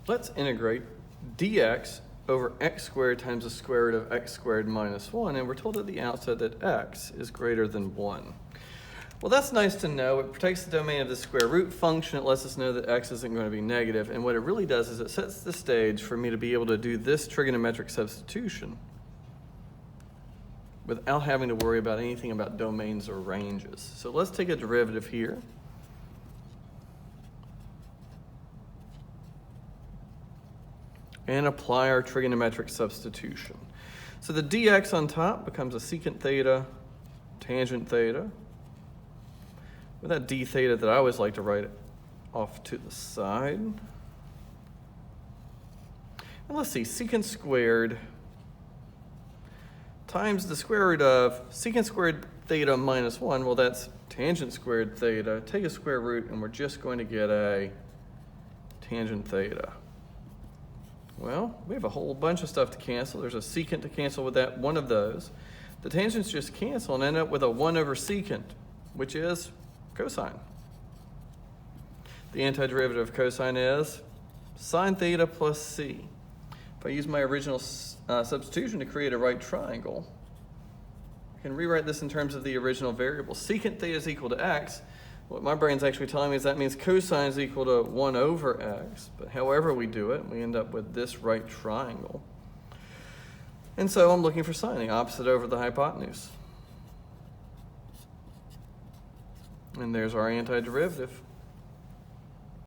let's integrate dx over x squared times the square root of x squared minus 1, and we're told at the outset that x is greater than 1. Well, that's nice to know. It protects the domain of the square root function. It lets us know that x isn't going to be negative, and what it really does is it sets the stage for me to be able to do this trigonometric substitution without having to worry about anything about domains or ranges. So let's take a derivative here. And apply our trigonometric substitution. So the dx on top becomes a secant theta, tangent theta, with that d theta that I always like to write off to the side. And let's see, secant squared times the square root of secant squared theta minus 1, well, that's tangent squared theta. Take a square root, and we're just going to get a tangent theta. Well, we have a whole bunch of stuff to cancel. There's a secant to cancel with that one of those. The tangents just cancel and end up with a 1 over secant, which is cosine. The antiderivative of cosine is sine theta plus c. If I use my original substitution to create a right triangle, I can rewrite this in terms of the original variable. Secant theta is equal to x. What my brain's actually telling me is that means cosine is equal to 1 over x, but however we do it, we end up with this right triangle. And so I'm looking for sine, the opposite over the hypotenuse. And there's our antiderivative.